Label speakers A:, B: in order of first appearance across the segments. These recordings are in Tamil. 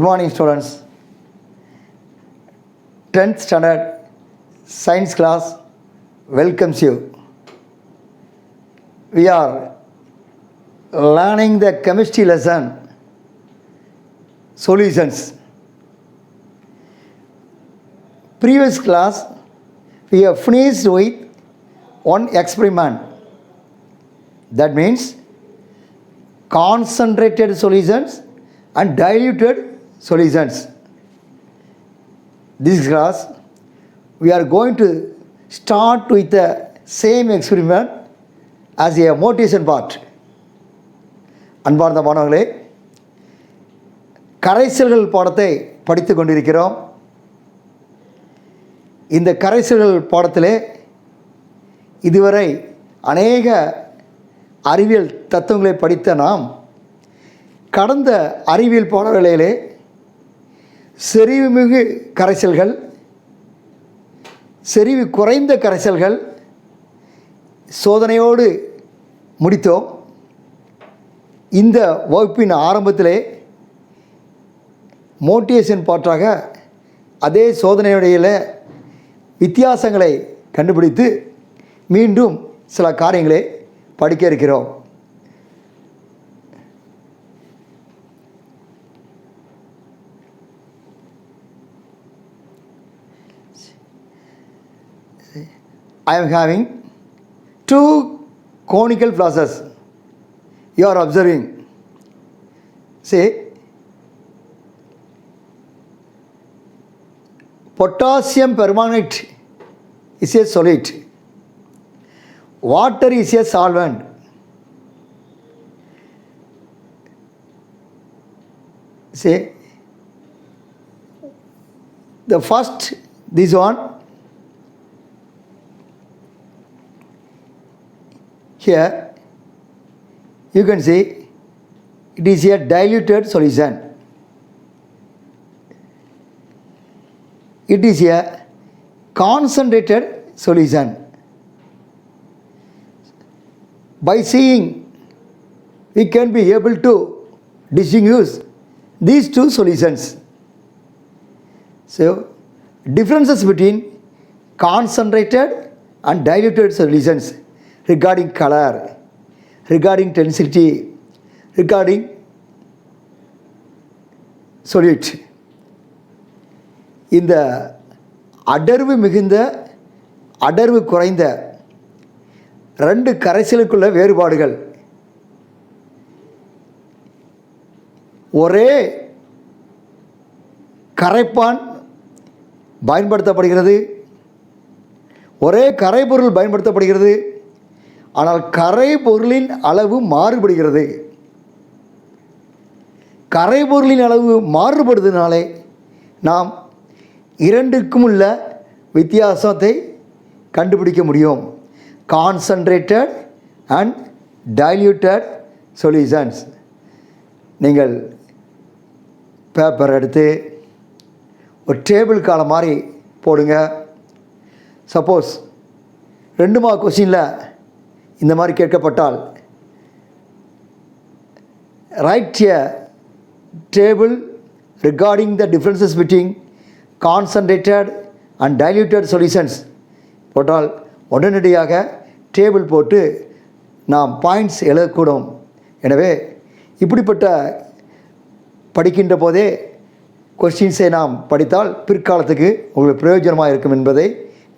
A: morning, students. 10th standard science class welcomes you. We are learning the chemistry lesson solutions. Previous class we have finished with one experiment. That means concentrated solutions and diluted solutions. This class we are going to start with the same experiment as a motivation part. அன்பார்ந்த மாணவர்களே, கரைசல்கள் பாடத்தை படித்து கொண்டிருக்கிறோம். இந்த கரைசல்கள் பாடத்திலே இதுவரை அநேக அறிவியல் தத்துவங்களை படித்த நாம் கடந்த அறிவியல் பாடங்களிலே செறிவுமிகு கரைசல்கள், செறிவு குறைந்த கரைசல்கள் சோதனையோடு முடித்தோம். இந்த வகுப்பின் ஆரம்பத்திலே மோட்டிவேஷன் பாட்டாக அதே சோதனையுடைய வித்தியாசங்களை கண்டுபிடித்து மீண்டும் சில காரியங்களை படிக்க இருக்கிறோம். I am having two conical flasks. You are observing. See, potassium permanganate is a solid. Water is a solvent. See, the first, this one, here you can see it is a diluted solution. It is a concentrated solution. By seeing, we can be able to distinguish these two solutions. So, differences between concentrated and diluted solutions regarding color, regarding density, regarding solid. இந்த அடர்வு மிகுந்த அடர்வு குறைந்த ரெண்டு கரைசலுக்குள்ள வேறுபாடுகள். ஒரே கரைப்பான் பயன்படுத்தப்படுகிறது, ஒரே கரைபொருள் பயன்படுத்தப்படுகிறது, ஆனால் கரைபொருளின் அளவு மாறுபடுகிறது. கரைபொருளின் அளவு மாறுபடுவதனாலே நாம் இரண்டுக்கும் உள்ள வித்தியாசத்தை கண்டுபிடிக்க முடியும். Concentrated and diluted solutions. நீங்கள் பேப்பர் எடுத்து ஒரு டேபிள் காலம் மாதிரி போடுங்க. சப்போஸ் 2 மார்க் கொஸ்டினில் இந்த மாதிரி கேட்கப்பட்டால் right a table regarding the differences between concentrated and diluted solutions போட்டால் உடனடியாக டேபிள் போட்டு நாம் பாயிண்ட்ஸ் எழுதக்கூடும். எனவே இப்படிப்பட்ட படிக்கின்ற போதே கொஸ்டின்ஸை நாம் படித்தால் பிற்காலத்துக்கு உங்களுக்கு பிரயோஜனமாக இருக்கும் என்பதை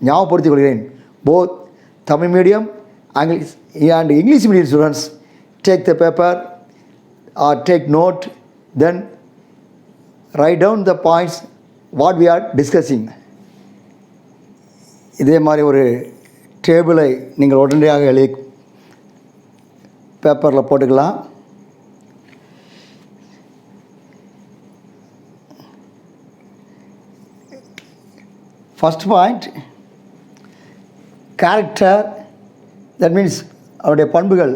A: ஞாபகப்படுத்திக் கொள்கிறேன். Both Tamil medium and English medium students take the paper or take note, then write down the points what we are discussing. இதே மாதிரி ஒரு டேபிளை நீங்கள் உடனடியாக எழுதி பேப்பரில் போட்டுக்கலாம். First point, character. That means அவருடைய பண்புகள்.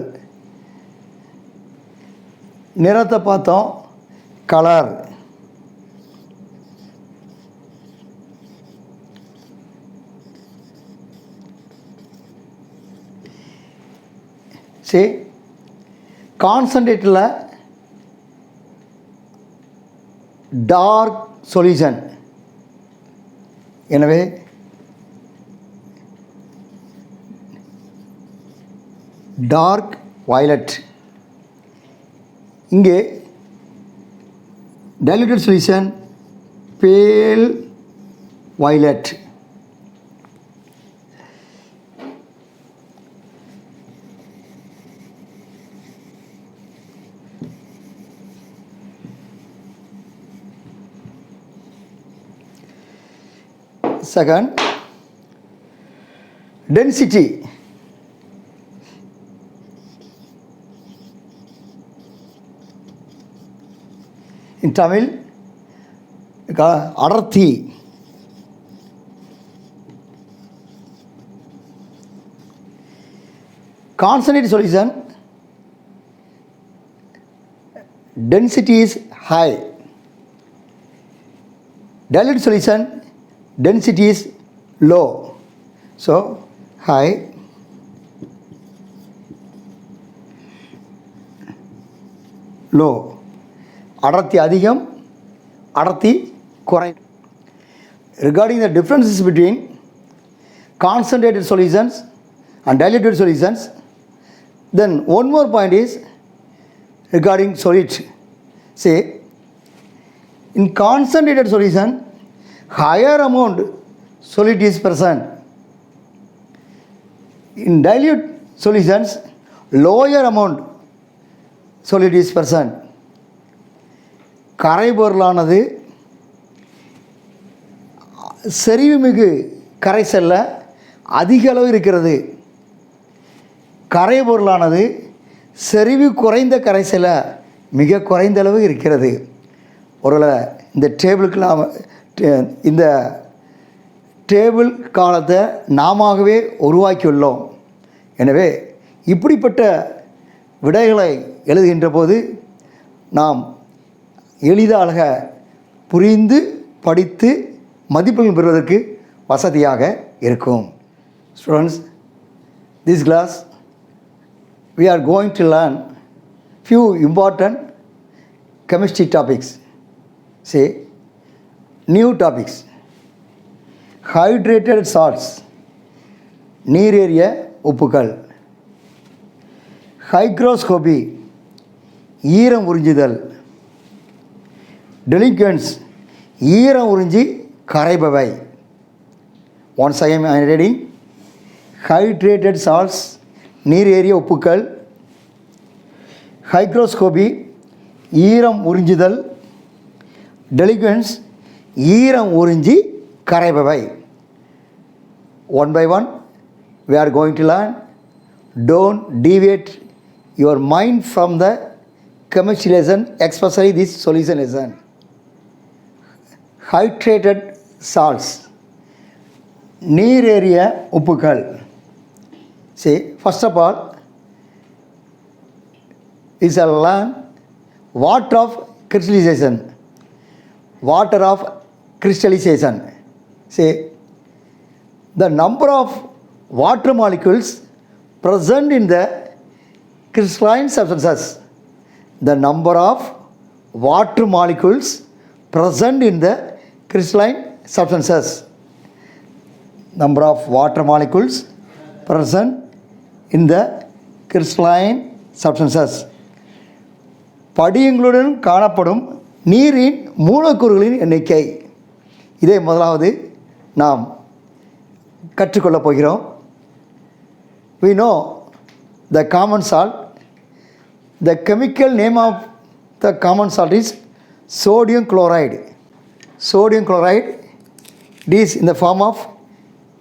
A: நிறத்தை பார்த்தோம், colour. See, concentrated dark solution. எனவே டார்க் வயலட். இங்கே diluted solution pale violet. Second, density. In Tamil, அடர்த்தி. Concentrated solution, density is high. Diluted solution, density is low. So, high, low. அடர்த்தி அதிகம், அடர்த்தி குறை. Regarding the differences between concentrated solutions and diluted solutions, then one more point is regarding solid. Say, in concentrated solution, higher amount solid is present. In dilute solutions, lower amount solid is present. கரைபொருளானது செறிவுமிகு கரைசல்ல அதிக அளவு இருக்கிறது. கரைபொருளானது செறிவு குறைந்த கரைசல்ல மிக குறைந்த அளவு இருக்கிறது. ஒருவேளை இந்த டேபிளுக்கு நாம் இந்த டேபிள் காலத்தை நாமவே உருவாக்கியுள்ளோம். எனவே இப்படிப்பட்ட விடைகளை எழுதுகின்ற போது நாம் எளிதாக புரிந்து படித்து மதிப்பெண்கள் பெறுவதற்கு வசதியாக இருக்கும். Students, this class we are going to learn few important chemistry topics. Say, new topics. Hydrated salts, நீரேறிய உப்புக்கள். ஹைக்ரோஸ்கோபி, ஈரம் உறிஞ்சுதல். டெலிகன்ஸ், ஈரம் உறிஞ்சி கரைபவை. Once I am reading, hydrated salts, நீரேறிய உப்புக்கள். ஹைக்ரோஸ்கோபி, ஈரம் உறிஞ்சுதல். டெலிகன்ஸ், ஈரம் உறிஞ்சி கரைபவை. One by one we are going to learn. Don't deviate your mind from the chemistry lesson, especially this solution lesson. Hydrated salts, நீரேறிய உப்புக்கள். See, first of all is a learn water of crystallization. Water of crystallization. See, the number of water molecules present in the crystalline substances. The number of water molecules present in the crystalline substances. Number of water molecules present in the crystalline substances. படியங்களுடன் காணப்படும் நீரின் மூலக்கூறுகளின் எண்ணிக்கை. இதை முதலாவது நாம் கற்றுக்கொள்ளப் போகிறோம். We know the common salt. The chemical name of the common salt is sodium chloride. Sodium chloride is in the form of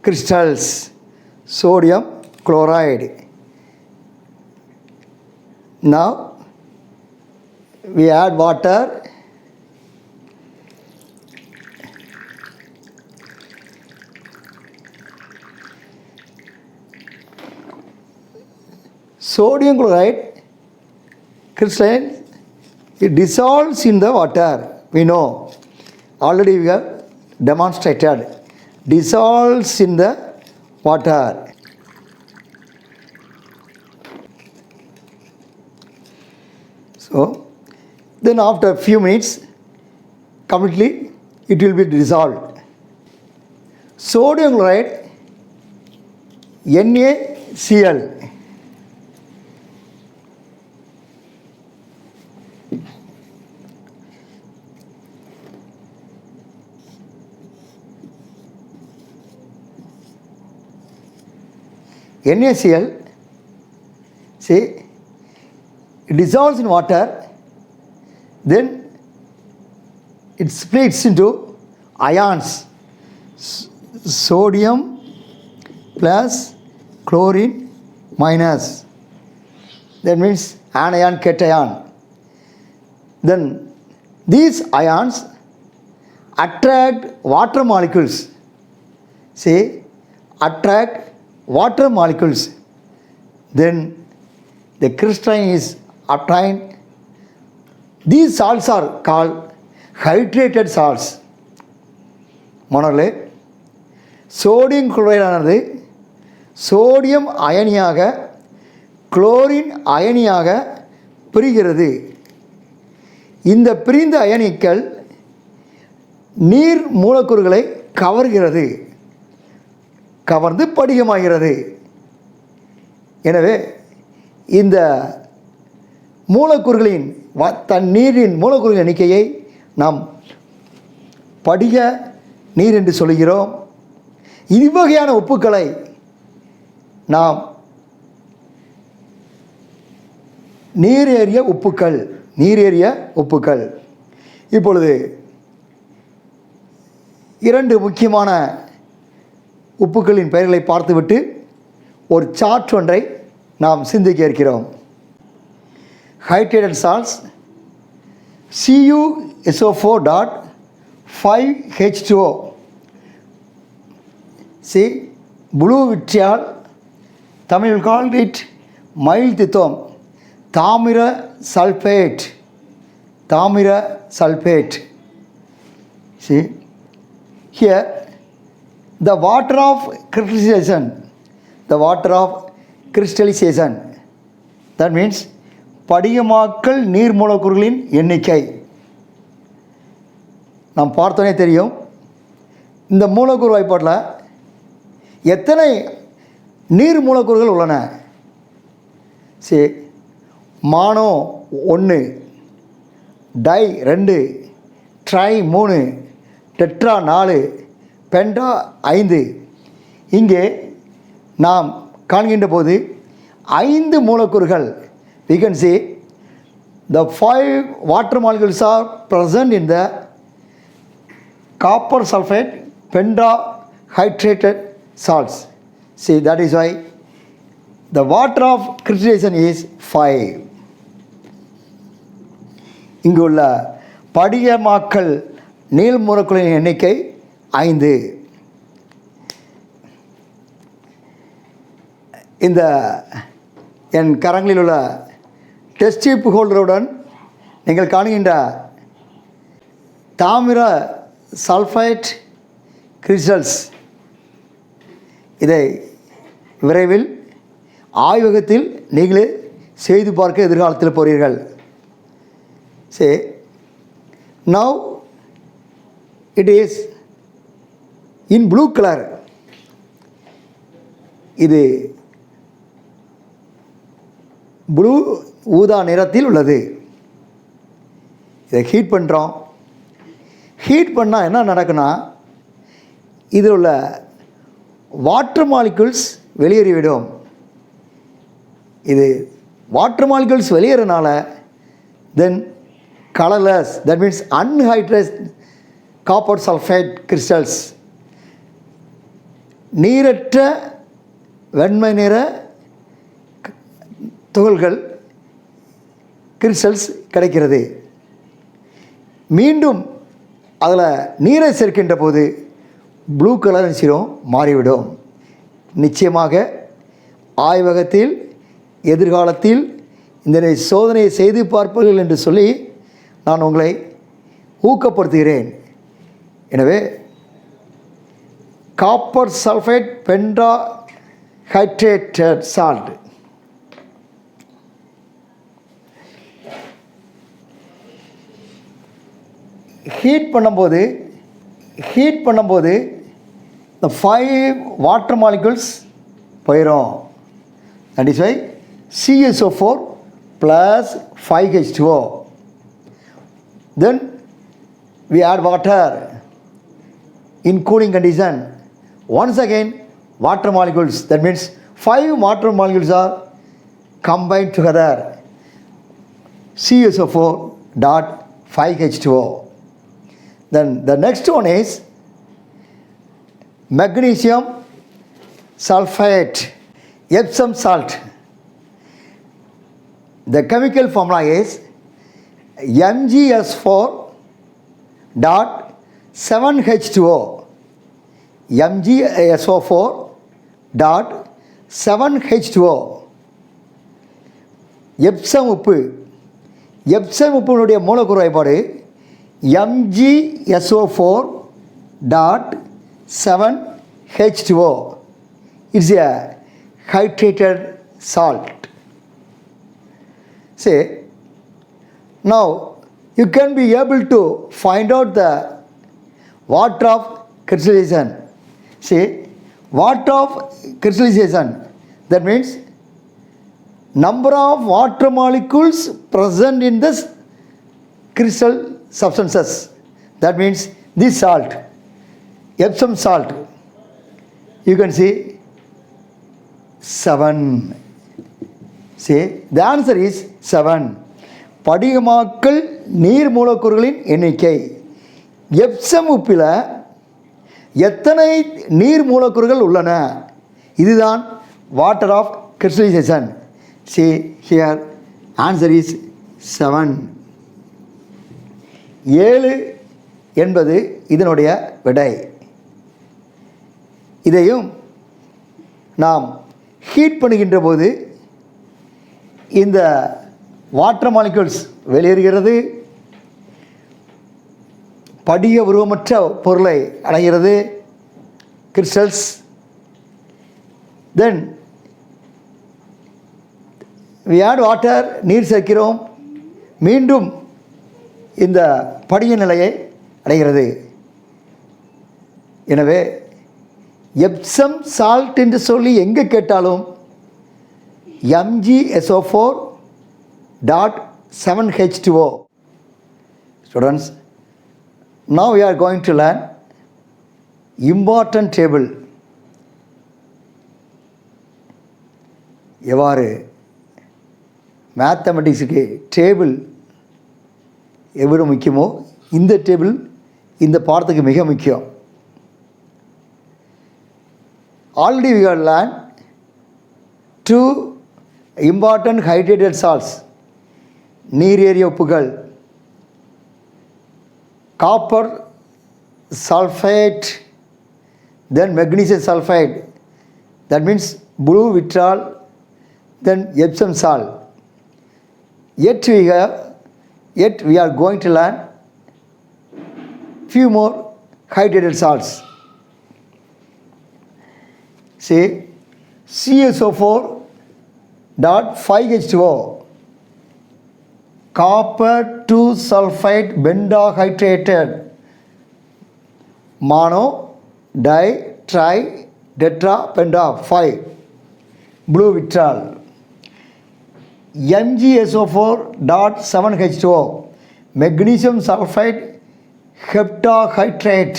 A: crystals. Sodium chloride. Now we add water. Sodium chloride crystalline, it dissolves in the water. We know, already we have demonstrated, dissolves in the water. So then after a few minutes completely it will be dissolved. Sodium chloride NaCl. NaCl, see, it dissolves in water, then it splits into ions, sodium plus chlorine minus, that means anion cation. Then these ions attract water molecules, see, attract water molecules, then the crystalline is obtained. These salts are called hydrated salts. மாணவர்களே, சோடியம் குளோரைடு ஆனது சோடியம் அயனியாக குளோரின் அயனியாக பிரிகிறது. இந்த பிரிந்த அயனிகள் நீர் மூலக்கூறுகளை கவர்கிறது, கவர்ந்து படிகமாகிறது. எனவே இந்த மூலக்கூறுகளின் நீரின் மூலக்கூறுகளின் எண்ணிக்கையை நாம் படிக நீர் என்று சொல்கிறோம். இவ்வகையான உப்புக்களை நாம் நீரேறிய உப்புக்கள். இப்பொழுது இரண்டு முக்கியமான உப்புக்களின் பெயர்களை பார்த்துவிட்டு ஒரு சார்ட் ஒன்றை நாம் சிந்திக்க இருக்கிறோம். Hydrated salts CuSO4.5H2O. See, blue vitriol, Tamil called it mild tithom, தாமிர sulfate. See, here the water of crystallization, that means படிகமாக்கல் நீர் மூலக்கூறுகளின் எண்ணிக்கை. நாம் பார்த்தோன்னே தெரியும், இந்த மூலக்கூறு வாய்ப்பாட்டில் எத்தனை நீர் மூலக்கூறுகள் உள்ளன. சரி, மானோ 1, டை 2, ட்ரை 3, டெட்ரா 4, பென்டா 5. இங்கே நாம் காண்கின்ற போது 5 மூலக்கூறுகள். We can see the 5 water molecules are present in the copper sulfate pentahydrated salts. See, that is why the water of crystallization is 5. இங்குள்ள படிகமாக்கல் நீர் மூலக்கூறுகளின் எண்ணிக்கை 5. இந்த என் கரங்களில் உள்ள டெஸ்ட் டியூப் ஹோல்டருடன் நீங்கள் காணுகின்ற தாமிர சல்ஃபைட் கிறிஸ்டல்ஸ், இதை விரைவில் ஆய்வகத்தில் நீங்களே செய்து பார்க்க எதிர்காலத்தில் போகிறீர்கள். சரி, now it is in blue colour. இது ப்ளூ ஊதா நிறத்தில் உள்ளது. இதை ஹீட் பண்ணுறோம். ஹீட் பண்ணால் என்ன நடக்குன்னா, இதில் உள்ள வாட்டர் மாலிகுல்ஸ் வெளியேறிவிடும். இது வாட்டர் மாலிகுல்ஸ் வெளியேறனால then colourless, that means anhydrate copper sulphide crystals, நீரற்ற வெண்மை நிற துகள்கள் கிறிஸ்டல்ஸ் கிடைக்கிறது. மீண்டும் அதில் நீரை சேர்க்கின்ற போது ப்ளூ கலர் மாறிவிடும். நிச்சயமாக ஆய்வகத்தில் எதிர்காலத்தில் இந்த சோதனையை செய்து பார்ப்பீர்கள் என்று சொல்லி நான் உங்களை ஊக்கப்படுத்துகிறேன். எனவே காப்பர் சல்ஃபைட் பென்டாஹைட்ரேட்டட் சால்ட், ஹீட் பண்ணும்போது the 5 water molecules போயிடும். That is why CSO4 plus 5H2O. Then we add water in cooling condition. Once again water molecules, that means 5 water molecules are combined together. CSO4 dot 5H2O. Then the next one is magnesium sulfate, Epsom salt. The chemical formula is MgS4 dot 7H2O. MgSO4 dot 7H2O. Epsom உப்புனுடைய மூலக்கூறு வாய்ப்பாடு MgSO4 dot 7H2O. It's a hydrated salt. See, now you can be able to find out the water of crystallization. See, water of crystallization, that means number of water molecules present in this crystal substances. That means this salt, Epsom salt, you can see 7. See, the answer is 7. படிகமாக்கல் நீர் மூலக்கூறுகளின் எண்ணிக்கை. எப்சம் உப்பில் எத்தனை நீர் மூலக்கூறுகள் உள்ளன? இதுதான் water of crystallisation. See here, answer is 7. 7 என்பது இதனுடைய விடை. இதையும் நாம் ஹீட் பண்ணுகின்ற போது இந்த வாட்டர் மாலிக்யூல்ஸ் வெளியேறுகிறது, படிக உருவமற்ற பொருளை அடைகிறது, crystals. Then we add water, நீர் சேர்க்கிறோம், மீண்டும் இந்த படிக நிலையை அடைகிறது. எனவே எப்சம் சால்ட் என்று சொல்லி எங்கே கேட்டாலும் MgSO4 dot 7H2O. Students, now we are going to learn important table. எவ்வாறு மேத்தமெட்டிக்ஸுக்கு டேபிள் எவ்வளோ முக்கியமோ இந்த டேபிள் இந்த பாடத்துக்கு மிக முக்கியம். Already we have learned 2 important hydrated salts, நீரேறிய உப்புகள், copper sulfate, then magnesium sulfide, that means blue vitriol, then Epsom salt. Yet we are going to learn few more hydrated salts. See, CSO4 dot 5H2O, copper 2 sulfide bentahydrated, mono di tri tetra penta 5, blue vitriol. MgSO4 dot 7H2O, magnesium sulfide heptahydrate,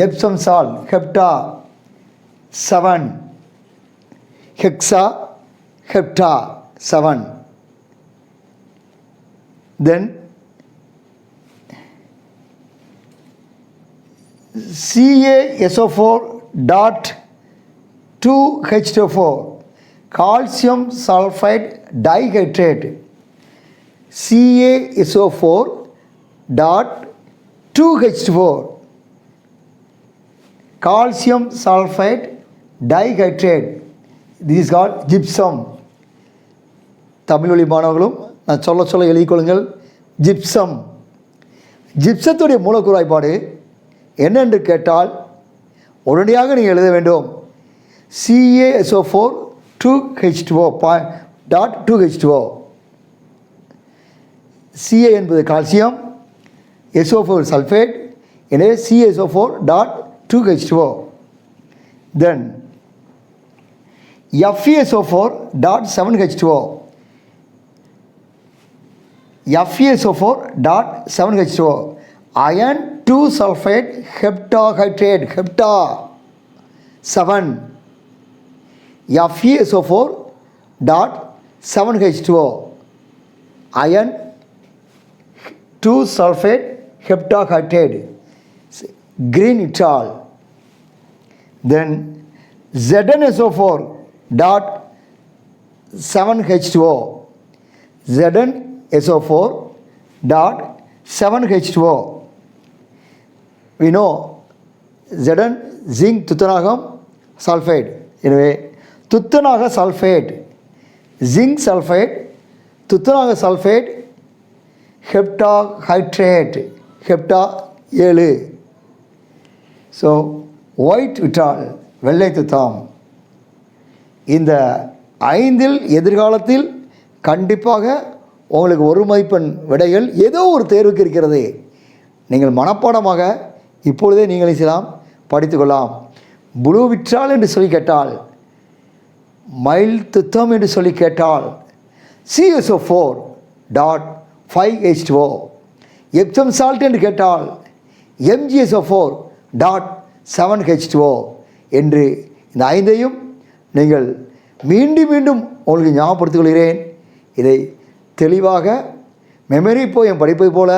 A: Epsom salt, hepta 7, hexa hepta 7. Then CaSO4 dot 2H2O4, calcium sulfide dihydrate, CaSO4 dot 2H2O, calcium sulfide dihydrate. This is called gypsum. Tamil வழி மாணவர்களும் நான் சொல்ல எழுதிக்கொள்ளுங்கள். ஜிப்சம். ஜிப்சத்துடைய மூலக்கூறு வாய்ப்பாடு என்னென்று கேட்டால் உடனடியாக நீங்கள் எழுத வேண்டும். CaSO4 2H2O dot 2H2O. Ca என்பது கால்சியம், SO4 sulfate, எனவே CSO4 dot 2H2O. Then FeSO4 dot 7H2O. FeSO4 dot 7H2O. Iron 2 sulfate heptahydrate, hepta 7. FeSO4 dot 7H2O. Iron 2 sulfate heptahydrate, green etol. Then ZnSO4 dot 7H2O. ZnSO4 dot 7H2O. We know Zn zinc துத்தநாகம் sulfate. எனவே துத்தநாக sulfate, zinc sulfate, துத்தநாக sulfate, heptahydrate, hepta 7. So white விட்டால் வெள்ளை துத்தம். இந்த 5இல் எதிர்காலத்தில் கண்டிப்பாக உங்களுக்கு ஒரு மதிப்பெண் விடைகள் ஏதோ ஒரு தேர்வுக்கு இருக்கிறது. நீங்கள் மனப்பாடமாக இப்பொழுதே நீங்கள் செய்யலாம், படித்துக்கொள்ளலாம். ப்ளூ விட்ரால் என்று சொல்லி கேட்டால், மைல் துத்தம் என்று சொல்லி கேட்டால் CSO4 dot 5H2O. Epsom salt என்று கேட்டால் MgSO4 டாட் 7H2O என்று இந்த 5ஐயும் நீங்கள் மீண்டும் மீண்டும் உங்களுக்கு ஞாபகப்படுத்திக் கொள்கிறேன். இதை தெளிவாக மெமரி போய் படிப்பை போல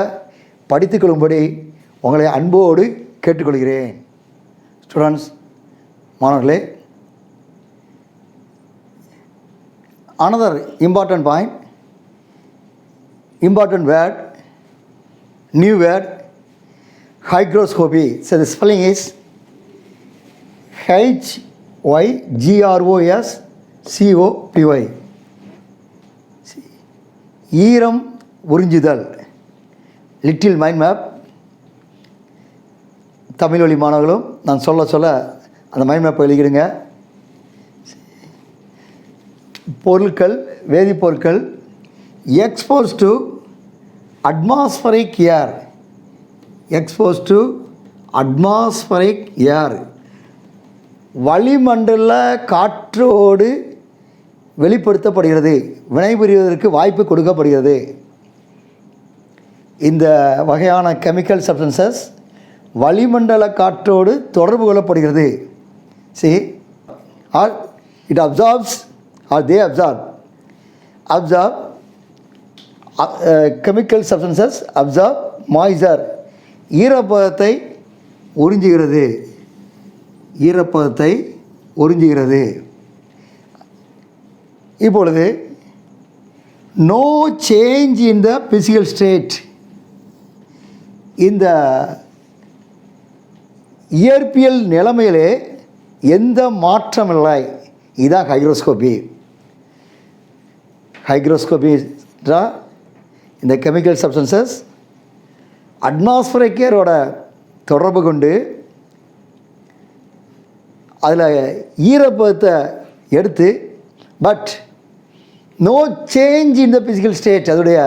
A: படித்துக்கொள்ளும்படி உங்களை அன்போடு கேட்டுக்கொள்கிறேன். ஸ்டூடெண்ட்ஸ், மாணவர்களே, another important point, important word, new word, hygroscopy. So the spelling is HYGROSCOPY. ஈரம் உறிஞ்சுதல், லிட்டில் மைண்ட் மேப். தமிழ் வழி மாணவர்களும் நான் சொல்ல சொல்ல அந்த மைண்ட் மேப்பை எழுதிடுங்க. பொருட்கள், வேதிப்பொருட்கள் expose to atmospheric air, expose to atmospheric air, வளிமண்டல காற்றோடு வெளிப்படுத்தப்படுகிறது, வினைபுரிவதற்கு வாய்ப்பு கொடுக்கப்படுகிறது. இந்த வகையான கெமிக்கல் சப்ஸ்டன்சஸ் வளிமண்டல காற்றோடு தொடர்பு கொள்ளப்படுகிறது. See, or it absorbs, or they absorb chemical substances absorb moisture, ஈரப்பதத்தை உறிஞ்சுகிறது, ஈரப்பதத்தை உறிஞ்சுகிறது. இப்பொழுது no change in the physical state, இந்த இயற்பியல் நிலைமையிலே எந்த மாற்றமில்லை. இதுதான் ஹைக்ரோஸ்கோபி. ஹைக்ரோஸ்கோபி இந்த கெமிக்கல் சப்ஸ்டன்சஸ் அட்மாஸ்பரிக் ஏரோட தொடர்பு கொண்டு அதில் ஈரப்பதத்தை எடுத்து, but no change in the physical state, அதோடைய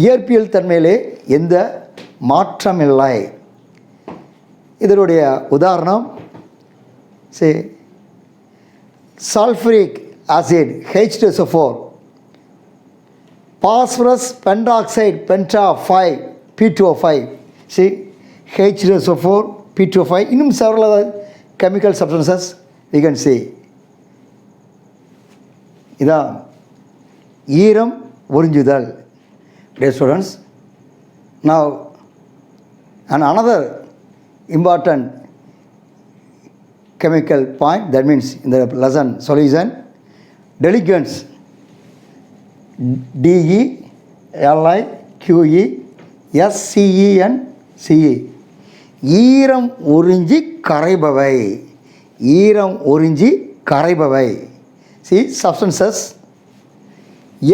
A: இயற்பியல் தன்மையிலே எந்த மாற்றம் இல்லை. இதனுடைய உதாரணம் sulphuric acid H2SO4, phosphorus pentoxide penta 5 P2O5, H2SO4 P2O5, இன்னும் several other chemical substances we can see. இதான் ஈரம் உறிஞ்சுதல். Dear students, now another important chemical point, that means in the lesson solution, delinquents, DELIQUESCENCE, ஈரம் உறிஞ்சி கரைபவை, ஈரம் உறிஞ்சி கரைபவை. See, substances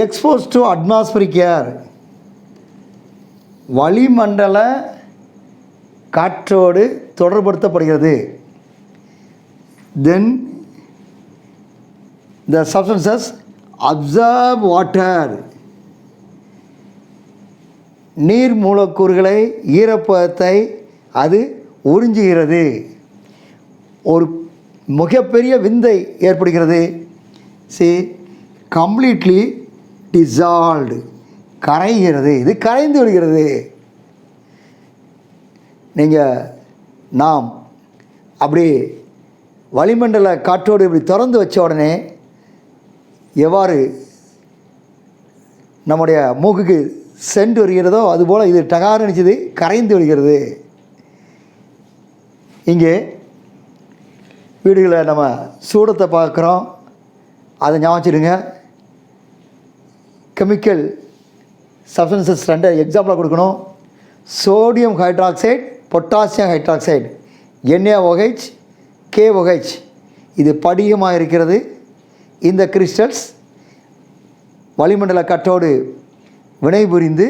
A: exposed to atmospheric air, வளிமண்டல காற்றோடு தொடர்படுத்தப்படுகிறது. Then the substances absorb water, நீர் மூலக்கூறுகளை ஈரப்பதத்தை அது உறிஞ்சுகிறது. ஒரு மிகப்பெரிய விந்தை ஏற்படுகிறது. கம்ப்ளீட்லி டிசால்வ்டு, கரைகிறது. இது கரைந்து விடுகிறது. நாம் அப்படி வளிமண்டல காற்றோடு இப்படி திறந்து வச்ச உடனே எவ்வாறு நம்முடைய மூக்குக்கு சென்று வருகிறதோ அதுபோல் இது டகாரணிச்சது கரைந்து விடுகிறது. இங்கே வீடுகளில் நம்ம சூடத்தை பார்க்குறோம், அதை ஞாபகிடுங்க. கெமிக்கல் சப்ஸ்டன்சஸ் ரெண்டு எக்ஸாம்பிளாக கொடுக்கணும். Sodium hydroxide, potassium hydroxide, NaOH, KOH. இது படிகமாக இருக்கிறது. இந்த கிறிஸ்டல்ஸ் வளிமண்டல காற்றோடு வினைபுரிந்து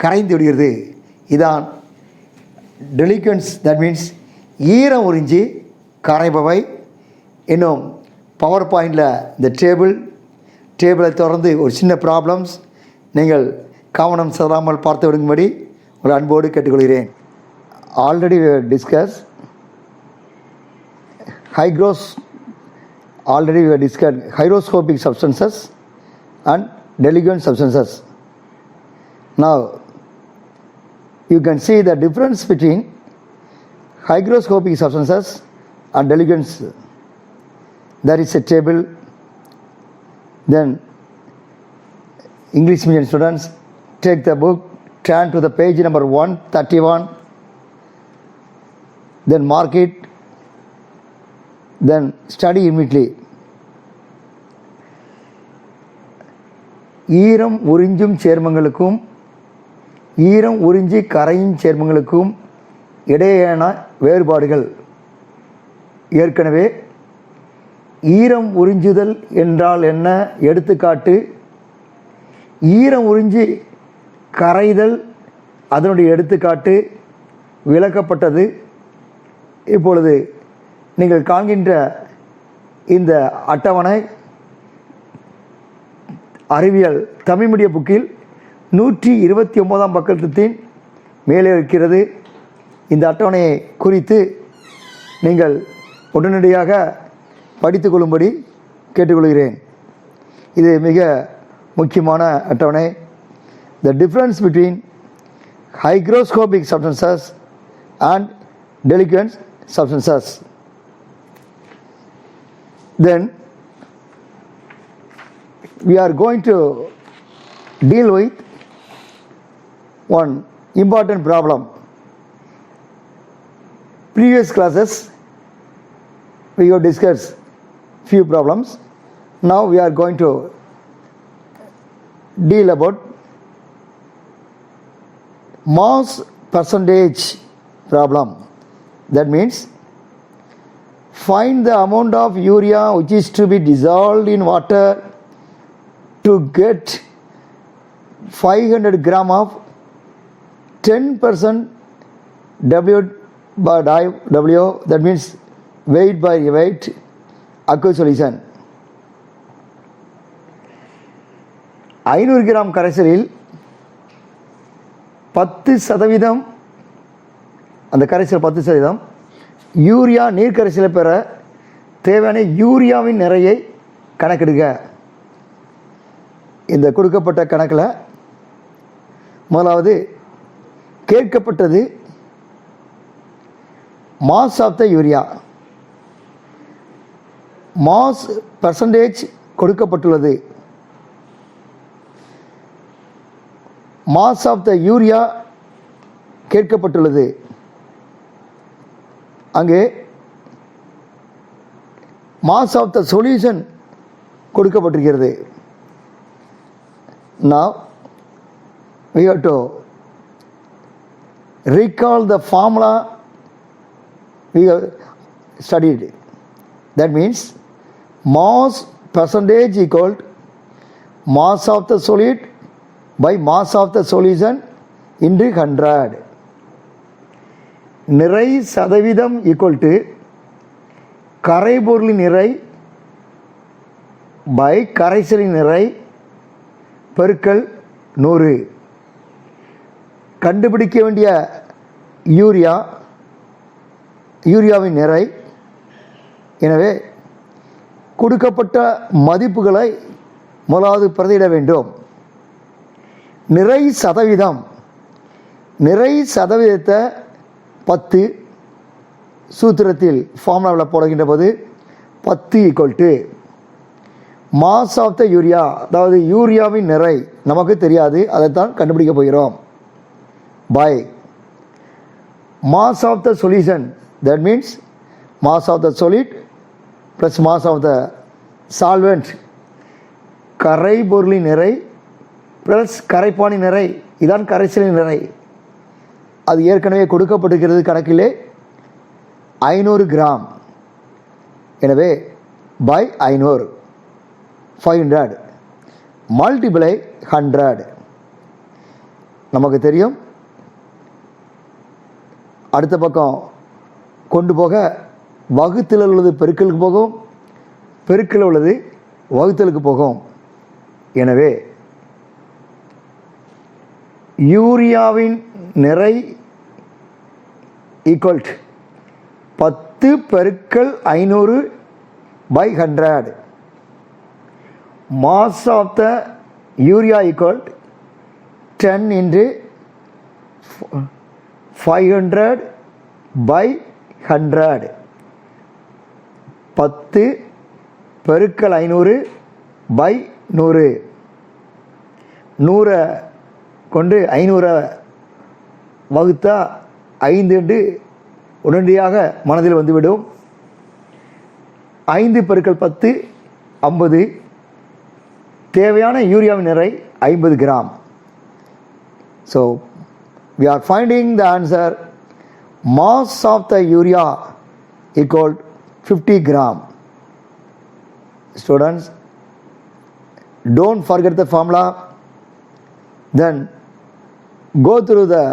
A: கரைந்து விடுகிறது. இதான் டெலிக்வன்ஸ். தட் மீன்ஸ் ஈரம் உறிஞ்சி கரைபவை. இன்னும் பவர் பாயிண்டில் இந்த டேபிளை தொடர்ந்து ஒரு சின்ன ப்ராப்ளம்ஸ் நீங்கள் கவனம் செல்லாமல் பார்த்து விடும்படி ஒரு அன்போடு கேட்டுக்கொள்கிறேன். Already discuss hygroscopic substances and diluent substances. Now you can see the difference between hygroscopic substances and diluents. There is a table. Then English medium students, take the book, turn to the page number 131, then mark it, then study immediately. ஈரம் உறிஞ்சும் சேர்மங்களுக்கும் ஈரம் உறிஞ்சி கரையும் சேர்மங்களுக்கும் இடையேயான வேறுபாடுகள். ஏற்கனவே ஈரம் உறிஞ்சுதல் என்றால் என்ன, எடுத்துக்காட்டு. ஈரம் உறிஞ்சி கரைதல், அதனுடைய எடுத்துக்காட்டு விளக்கப்பட்டது. இப்பொழுது நீங்கள் காண்கின்ற இந்த அட்டவணை அறிவியல் தமிழ் மீடிய புக்கில் 129ஆம் பக்கத்தின் மேலே இருக்கிறது. இந்த அட்டவணையை குறித்து நீங்கள் உடனடியாக படித்து கொள்ளும்படி கேட்டுக்கொள்கிறேன். இது மிக முக்கியமான அட்டவணை. The difference between hygroscopic substances and deliquescent substances. Then we are going to deal with one important problem. Previous classes we have discussed few problems. Now we are going to deal about mass percentage problem. That means find the amount of urea which is to be dissolved in water to get 500 gram of 10% W by W, that means weight by weight aqueous solution. 500 gram கரைசலில் 10%, அந்த கரைசல் 10% யூரியா நீர் கரைசலை பெற தேவையான யூரியாவின் நிறையை கணக்கெடுக்க. இந்த கொடுக்கப்பட்ட கணக்கில் முதலாவது கேட்கப்பட்டது mass of the urea. Mass percentage கொடுக்கப்பட்டுள்ளது. மாஸ் ஆஃப் த யூரியா கேட்கப்பட்டுள்ளது. அங்கே மாஸ் ஆஃப் த சொல்யூஷன் கொடுக்கப்பட்டிருக்கிறது. Now we have to recall the formula we have studied. That means mass percentage equal mass of the solid by mass of the solution into 100. நிறை சதவீதம் equal to கரைபொருளின் நிறை by கரைசலின் நிறை பெருக்கல் 100. கண்டுபிடிக்க வேண்டிய யூரியாவின் நிறை. எனவே கொடுக்கப்பட்ட மதிப்புகளை முதலாவது பிரதியிட வேண்டும். நிறை சதவீதத்தை 10 சூத்திரத்தில் ஃபார்முலாவில் போடுகின்ற போது 10 = மாஸ் ஆஃப் த யூரியா, அதாவது யூரியாவின் நிறை நமக்கு தெரியாது, அதைத்தான் கண்டுபிடிக்க போகிறோம். By mass of the solution, that means mass of the solid plus mass of the solvent, கரைபொருளின் நிறை ப்ளஸ் கரைப்பானின் நிறை, இதான் கரைசலின் நிறை. அது ஏற்கனவே கொடுக்கப்பட்டிருக்கிறது கணக்கிலே 500 கிராம். எனவே பை 500 500 மல்டிப்ளை 100. நமக்கு தெரியும் அடுத்த பக்கம் கொண்டு போக வகுத்தில் உள்ளது பெருக்கலுக்கு போகும், பெருக்கில் உள்ளது வகுத்தலுக்கு போகும். எனவே யூரியாவின் நிறை ஈக்குவல் 10 பெருக்கல் 500 by 100. Mass of the urea equal 10 into 500 by 100. 10 பெருக்கல் 500 by 100. 100 கொண்டு 500 வகுத்தா 5 என்று உடனடியாக மனதில் வந்துவிடும். 5 பெருக்கல் 10 50. தேவையான யூரியாவின் நிறை 50 gram. So we are finding the answer. Mass of the urea equal 50 gram. Students, don't forget the formula. Then go through the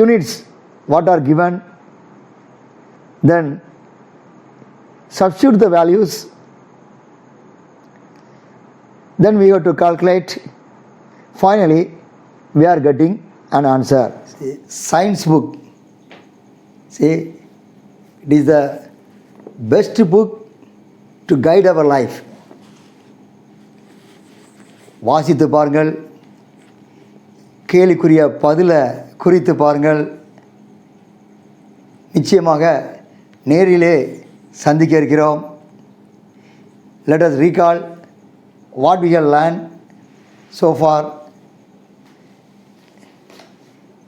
A: units what are given. Then substitute the values. Then we have to calculate. Finally, we are getting an answer. See, science book. See, it is the best book to guide our life. வாசித்து பாருங்கள், கேள்விக்குரிய பதிலை குறித்து பாருங்கள். நிச்சயமாக நேரிலே சந்திக்க இருக்கிறோம். Let us recall what we have learned so far.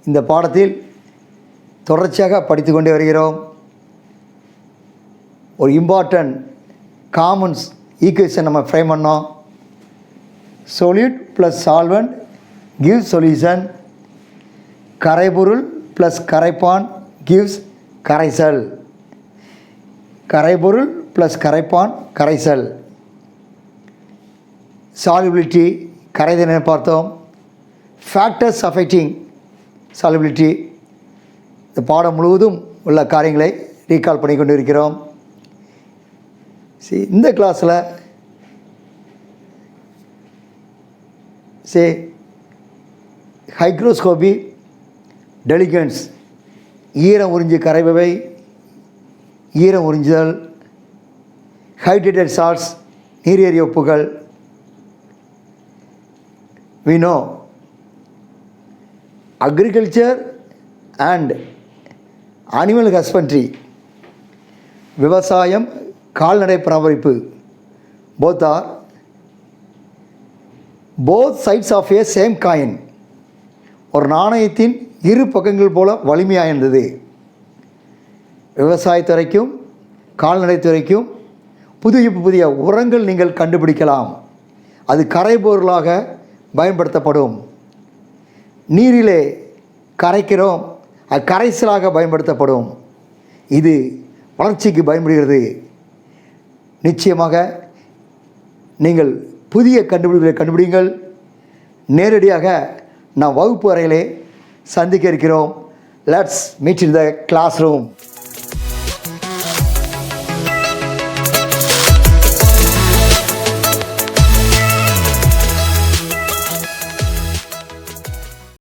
A: இந்த பாடத்தில் தொடர்ச்சியாக படித்து கொண்டே வருகிறோம். ஒரு இம்பார்ட்டன்ட் காமன்ஸ் ஈக்குவேஷன் நம்ம ஃப்ரேம் பண்ணோம். solute plus solvent gives solution. கரைபொருள் ப்ளஸ் கரைப்பான் gives கரைசல். கரைபொருள் ப்ளஸ் கரைப்பான் கரைசல். சால்யூபிலிட்டி கரைதிறனை பார்த்தோம். Factors affecting solubility. இந்த பாடம் முழுவதும் உள்ள காரியங்களை ரீகால் பண்ணி கொண்டு இருக்கிறோம். இந்த கிளாஸில் ஹைக்ரோஸ்கோபி, டெலிகன்ஸ், ஈரம் உறிஞ்சி கரைபவை, ஈரம் உறிஞ்சுதல், ஹைட்ரேட்டட் சால்ட்ஸ், நீரேறிய உப்புகள். We know agriculture and animal husbandry, விவசாயம், கால்நடை பராமரிப்பு, both sides of a same coin. ஒரு நாணயத்தின் இரு பக்கங்கள் போல வலிமையாக இருந்தது. விவசாயத்துறைக்கும் கால்நடைத்துறைக்கும் புதிய உரங்கள் நீங்கள் கண்டுபிடிக்கலாம். அது கரைபொருளாக பயன்படுத்தப்படும். நீரிலே கரைக்கிறோம், அது கரைசலாக பயன்படுத்தப்படும். இது வளர்ச்சிக்கு பயன்படுகிறது. நிச்சயமாக நீங்கள் புதிய கண்டுபிடிப்புகளை கண்டுபிடிங்கள். நேரடியாக நாம் வகுப்பு அறையிலே சந்திக்க இருக்கிறோம். Let's meet in the class room.